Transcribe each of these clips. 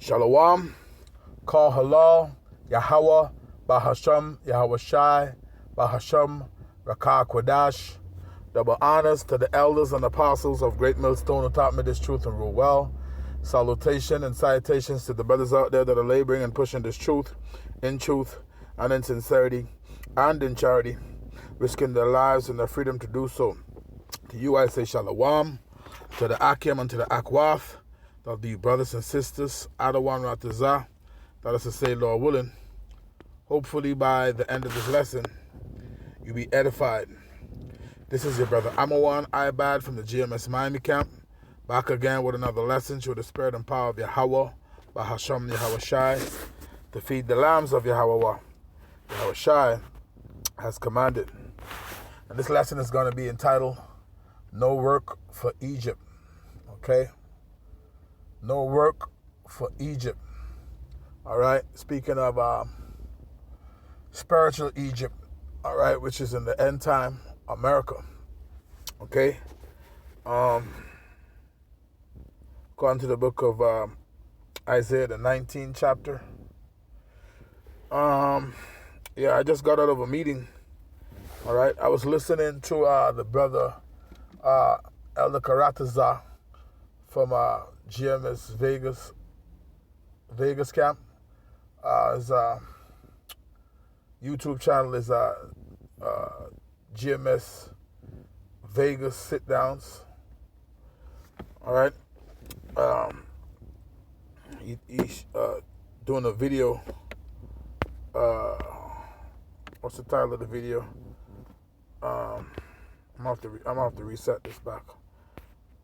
Shalom, Kal Halal, Yahweh, Bahasham, Yahweh Shai, Bahasham, Rakah Kwadash. Double honors to the elders and apostles of Great Millstone who taught me this truth and rule well. Salutation and salutations to the brothers out there that are laboring and pushing this truth and in sincerity and in charity, risking their lives and their freedom to do so. To you I say Shalom, to the Akim and to the Akwaf, of the brothers and sisters, Adawan Ratazah, that is to say, Lord willing, hopefully by the end of this lesson, you'll be edified. This is your brother Amawan Ibad from the GMS Miami camp, back again with another lesson through the spirit and power of Yahweh, Bahasham Yahweh Shai, to feed the lambs of Yahweh. Yahweh Shai has commanded. And this lesson is going to be entitled, No Work for Egypt. Okay? No work for Egypt. All right? Speaking of spiritual Egypt, all right, which is in the end time America. Okay? According to the book of Isaiah, the 19th chapter. Yeah, I just got out of a meeting. All right? I was listening to the brother Elder Karataza from GMS Vegas camp. His YouTube channel is GMS Vegas Sit Downs. All right. He's doing a video. What's the title of the video? I'm gonna have to reset this back.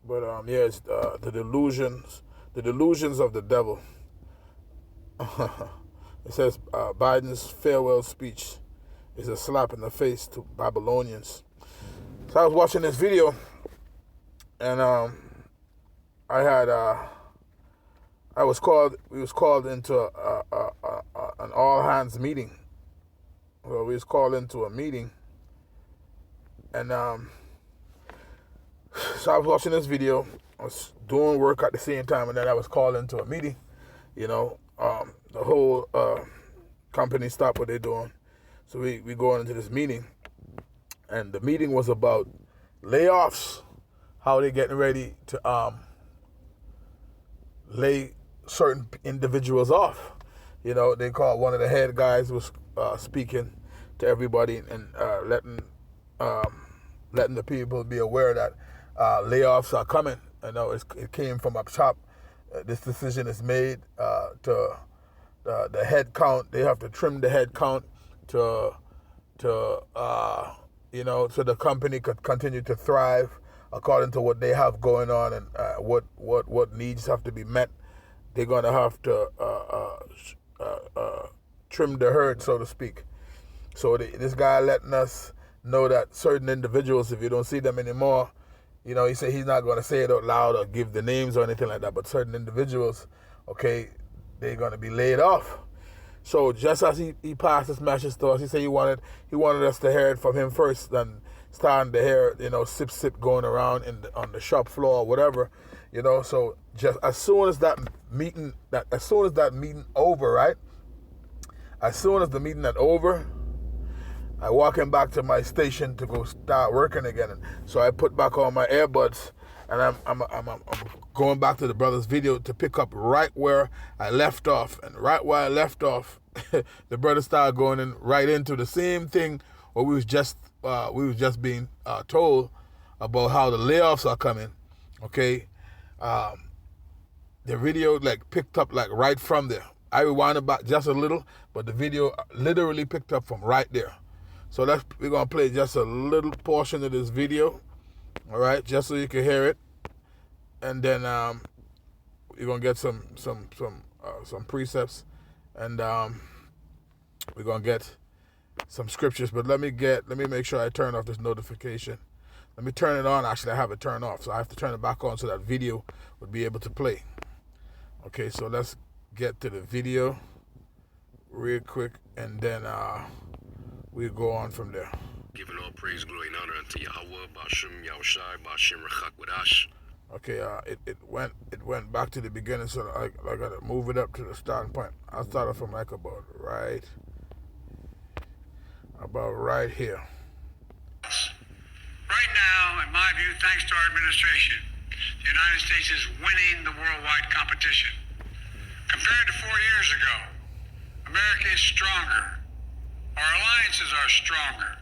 But yeah, it's the delusions of the devil. It says Biden's farewell speech is a slap in the face to Babylonians. So I was watching this video, and we was called into an all hands meeting. Well, we was called into a meeting, and so I was watching this video. I was doing work at the same time, and then I was called into a meeting. You know, the whole company stopped what they're doing. So we go into this meeting, and the meeting was about layoffs, how they're getting ready to lay certain individuals off. You know, they called one of the head guys was speaking to everybody and letting the people be aware that layoffs are coming. I know it came from up top. This decision is made to the head count. They have to trim the head count to so the company could continue to thrive according to what they have going on and what needs have to be met. They're gonna have to trim the herd, so to speak. So this guy letting us know that certain individuals, if you don't see them anymore, you know, he said he's not going to say it out loud or give the names or anything like that, but certain individuals, okay, they're going to be laid off. So just as he passed this message to us, he said he wanted us to hear it from him first, then starting to hear, you know, sip going around on the shop floor or whatever, you know. So just as soon as that meeting over, right? As soon as the meeting is over, I walking back to my station to go start working again. So I put back on my earbuds, and I'm going back to the brother's video to pick up right where I left off. And right where I left off, the brother started going in right into the same thing where we was just being told about how the layoffs are coming. Okay, the video picked up right from there. I rewinded back just a little, but the video literally picked up from right there. So we're gonna play just a little portion of this video, all right, just so you can hear it, and then you're gonna get some precepts, and we're gonna get some scriptures. But let me make sure I turn off this notification. Let me turn it on. Actually, I have it turned off, so I have to turn it back on so that video would be able to play. Okay, so let's get to the video real quick, and then we'll go on from there. Giving all praise, glory, and honor unto Yahweh, Ba'ashem, Yahushai, Ba'ashem, Rachak Wadash. Okay, it went back to the beginning, so I gotta move it up to the starting point. I'll start off from like about right here. Right now, in my view, thanks to our administration, the United States is winning the worldwide competition. Compared to 4 years ago, America is stronger. Our alliances are stronger.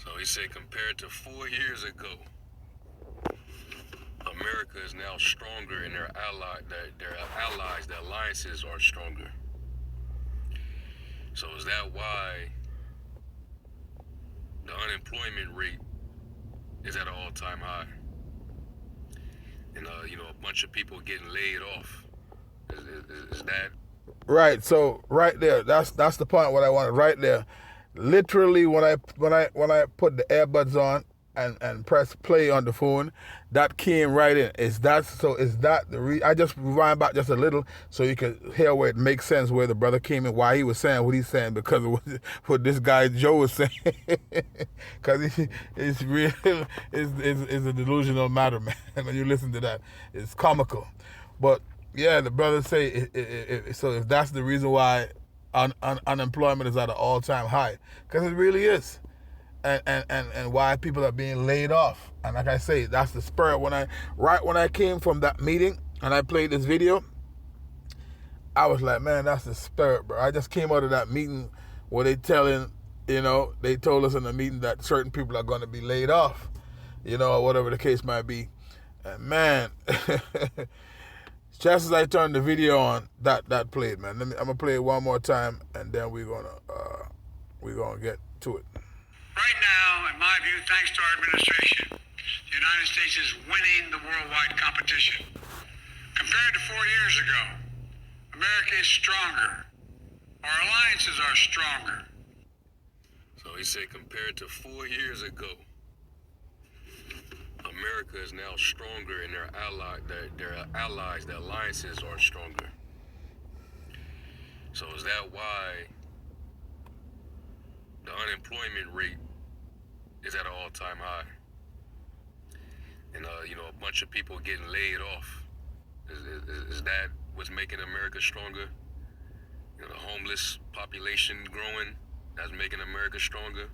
So he said compared to 4 years ago, America is now stronger and their allies, their alliances are stronger. So is that why the unemployment rate is at an all-time high? And a bunch of people getting laid off. Is that right? So right there, that's the point. What I wanted right there. Literally, when I put the earbuds on and press play on the phone, that came right in. Is that the I just rewind back just a little so you can hear where it makes sense where the brother came in, why he was saying what he's saying, because of what this guy Joe was saying. Because it's real, it's a delusional matter, man. When you listen to that, it's comical. But yeah, the brother say so if that's the reason why unemployment is at an all-time high, because it really is. And why people are being laid off. And like I say, that's the spirit. When I came from that meeting and I played this video, I was like, man, that's the spirit, bro. I just came out of that meeting where they told us in the meeting that certain people are going to be laid off, or whatever the case might be. And man, just as I turned the video on, that played, man. I'm gonna play it one more time, and then we're gonna get to it. Right now, in my view, thanks to our administration, the United States is winning the worldwide competition. Compared to 4 years ago, America is stronger. Our alliances are stronger. So he said compared to 4 years ago, America is now stronger and their allies, their alliances are stronger. So is that why the unemployment rate is at an all-time high? And a bunch of people getting laid off. Is that what's making America stronger? The homeless population growing, that's making America stronger.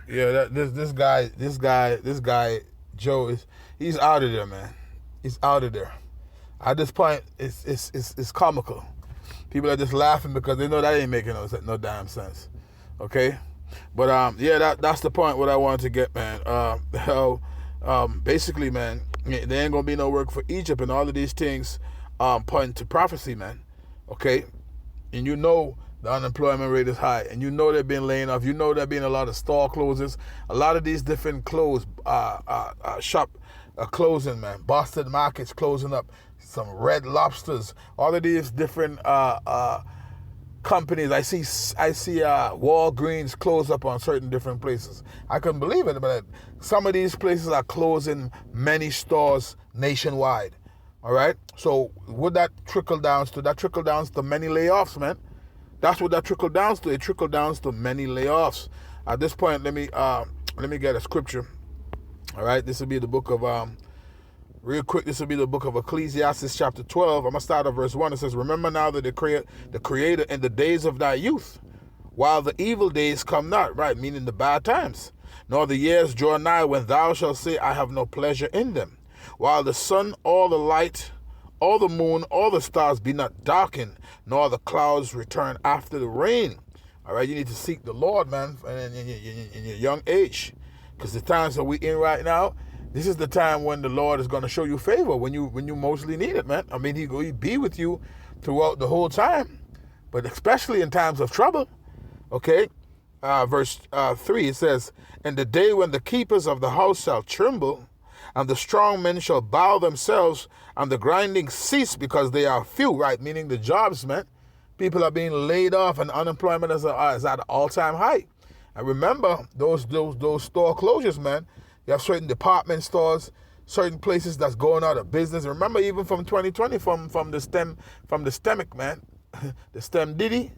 Yeah, this guy Joe he's out of there, man. He's out of there. At this point, it's comical. People are just laughing because they know that ain't making no damn sense. Okay, but yeah, that's the point. What I wanted to get, man. Basically, man, there ain't gonna be no work for Egypt, and all of these things point to prophecy, man. Okay, and the unemployment rate is high, and they've been laying off. There been a lot of store closures. A lot of these different shop closing, man. Boston markets closing up. Some Red Lobsters. All of these different companies. I see Walgreens close up on certain different places. I couldn't believe it, but some of these places are closing many stores nationwide. All right. So would that trickle down to? That trickle down to many layoffs, man. That's what that trickled down to. It trickled down to many layoffs. At this point, let me get a scripture. All right, this will be the book of real quick. This will be the book of Ecclesiastes, chapter 12. I'm gonna start at verse 1. It says, "Remember now that the Creator in the days of thy youth, while the evil days come not," right, meaning the bad times, "nor the years draw nigh when thou shalt say, I have no pleasure in them, while the sun, all the light, all the moon, all the stars be not darkened, nor the clouds return after the rain." All right, you need to seek the Lord, man, in your young age, because the times that we're in right now, this is the time when the Lord is going to show you favor, when you mostly need it, man. I mean, He'll be with you throughout the whole time, but especially in times of trouble. Okay, verse 3, it says, "In the day when the keepers of the house shall tremble, and the strong men shall bow themselves, and the grinding cease because they are few," right? Meaning the jobs, man. People are being laid off, and unemployment is at an all-time high. And remember those store closures, man. You have certain department stores, certain places that's going out of business. Remember, even from 2020, from the STEMIC, man, the STEM Diddy,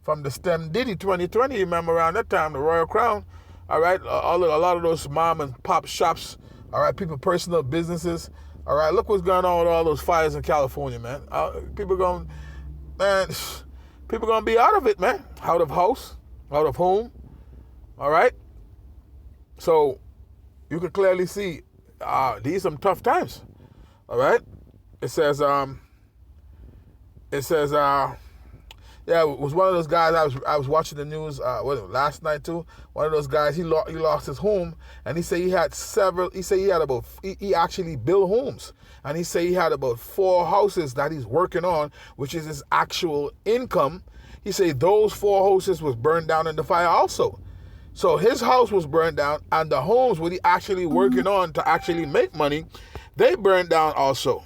from the STEM Diddy 2020. You remember around that time, the Royal Crown. All right, a lot of those mom and pop shops. All right, people, personal businesses. All right, look what's going on with all those fires in California, man. People going to be out of it, man. Out of house, out of home. All right. So you can clearly see these some tough times. All right. It says yeah, it was one of those guys. I was watching the news last night too. One of those guys, he lost his home, and he said he had several. He said he actually built homes, and he said he had about 4 houses that he's working on, which is his actual income. He said those 4 houses was burned down in the fire also. So his house was burned down, and the homes what he actually working on to actually make money, they burned down also.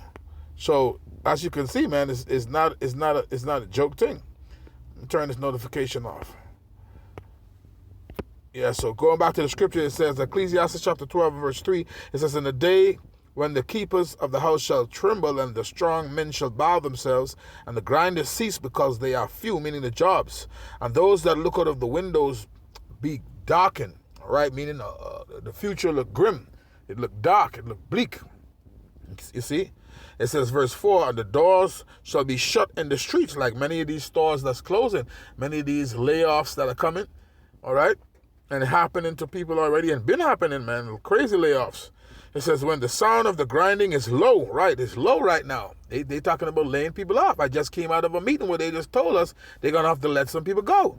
So as you can see, man, it's not a joke thing. Turn this notification off. Yeah, so going back to the scripture, it says, Ecclesiastes chapter 12, verse 3, it says, in the day when the keepers of the house shall tremble, and the strong men shall bow themselves, and the grinders cease because they are few, meaning the jobs, and those that look out of the windows be darkened, right? Meaning the future look grim. It look dark. It look bleak. You see? It says, verse 4, and the doors shall be shut in the streets, like many of these stores that's closing, many of these layoffs that are coming, all right? And happening to people already, and been happening, man, crazy layoffs. It says, when the sound of the grinding is low, right? It's low right now. They talking about laying people off. I just came out of a meeting where they just told us they're going to have to let some people go.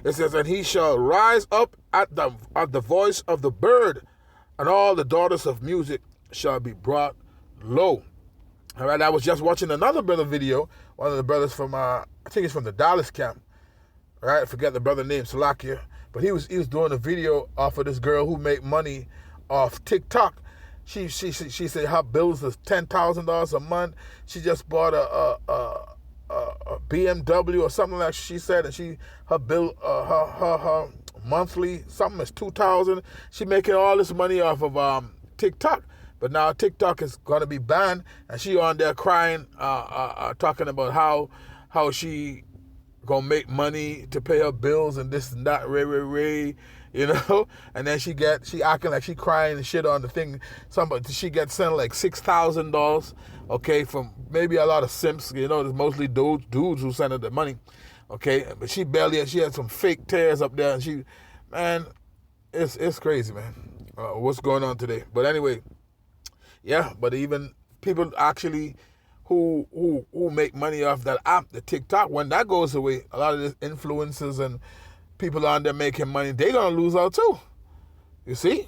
It says, and he shall rise up at the voice of the bird, and all the daughters of music shall be brought low. All right, I was just watching another brother video, one of the brothers from, I think it's from the Dallas camp. All right, I forget the brother name, Salakia. But he was doing a video off of this girl who made money off TikTok. She said her bills was $10,000 a month. She just bought a BMW or something like she said, and her bill her monthly something is $2,000. She making all this money off of TikTok. But now TikTok is going to be banned, and she on there crying, talking about how she going to make money to pay her bills and this and that, you know? And then she acting like she crying and shit on the thing. She gets sent like $6,000, okay, from maybe a lot of simps, you know, there's mostly dudes who send her the money, okay? But she had some fake tears up there, and man, it's crazy, man, what's going on today. But anyway, yeah, but even people actually who make money off that app, the TikTok, when that goes away, a lot of the influencers and people on there making money, they're going to lose out too. You see?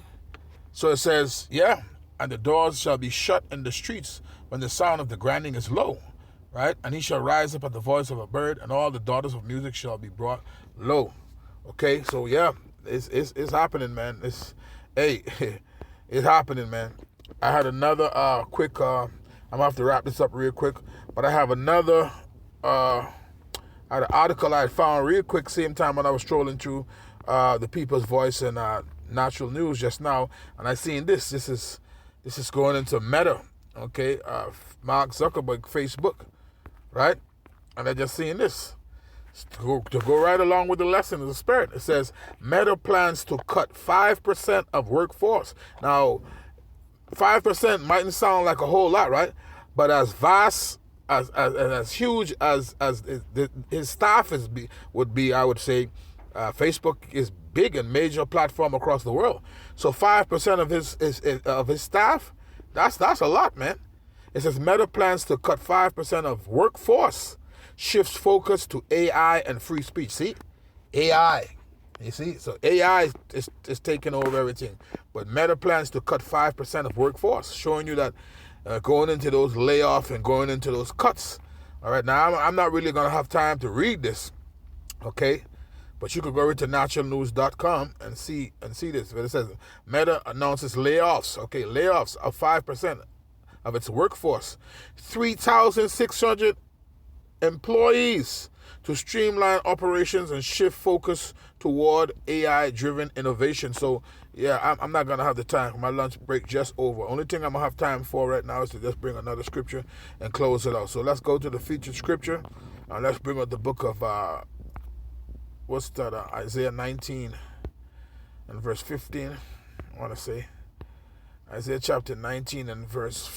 So it says, yeah, and the doors shall be shut in the streets when the sound of the grinding is low, right? And he shall rise up at the voice of a bird, and all the daughters of music shall be brought low. Okay, so yeah, it's happening, man. It's happening, man. I had another quick, I'm going to have to wrap this up real quick, but I have another, I had an article I found real quick, same time when I was strolling through the People's Voice and Natural News just now, and I seen this is going into Meta, okay, Mark Zuckerberg, Facebook, right, and I just seen this. To go right along with the lesson of the spirit, it says, Meta plans to cut 5% of workforce. Now, 5% mightn't sound like a whole lot, right? But as vast, as huge as his staff would be, I would say, Facebook is big and major platform across the world. So 5% of his staff, that's a lot, man. It says Meta plans to cut 5% of workforce, shifts focus to AI and free speech. See, AI. You see, so AI is taking over everything. But Meta plans to cut 5% of workforce, showing you that going into those layoffs and going into those cuts. All right, now I'm not really going to have time to read this, okay? But you could go into naturalnews.com and see this. But it says Meta announces layoffs, okay, layoffs of 5% of its workforce. 3,600 employees to streamline operations and shift focus toward AI-driven innovation. So, yeah, I'm not going to have the time. My lunch break just over. Only thing I'm going to have time for right now is to just bring another scripture and close it out. So let's go to the featured scripture. And let's bring up the book of, Isaiah 19 and verse 15, I want to say. Isaiah chapter 19 and verse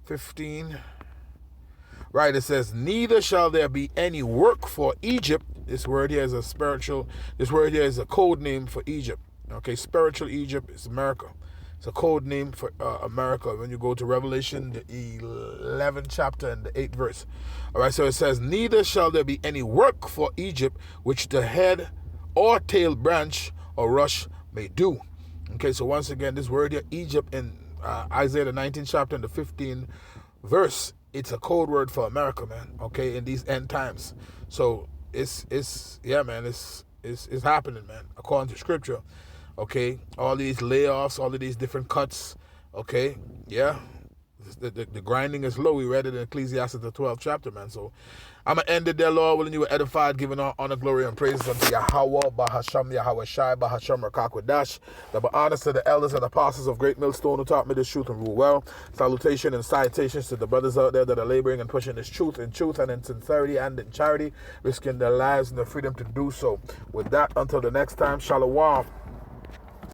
15. Right, it says, neither shall there be any work for Egypt. This word here is a code name for Egypt. Okay, spiritual Egypt is America. It's a code name for America. When you go to Revelation, the 11th chapter and the 8th verse. All right, so it says, neither shall there be any work for Egypt, which the head or tail branch or rush may do. Okay, so once again, this word here, Egypt, in Isaiah the 19th chapter and the 15th verse, it's a code word for America, man. Okay, in these end times. So it's happening, man, according to scripture. Okay, all these layoffs, all of these different cuts. Okay, yeah, the grinding is low. We read it in Ecclesiastes the 12th chapter, man. So I'm going to end it there, Lord, willing you were edified, giving honor, glory, and praise unto Yahweh, Bahasham, Yahweh Shai, Bahasham, Rakakwadash. Double honors to the elders and apostles of Great Millstone who taught me this truth and rule well. Salutation and citations to the brothers out there that are laboring and pushing this truth in truth and in sincerity and in charity, risking their lives and the freedom to do so. With that, until the next time, Shalom.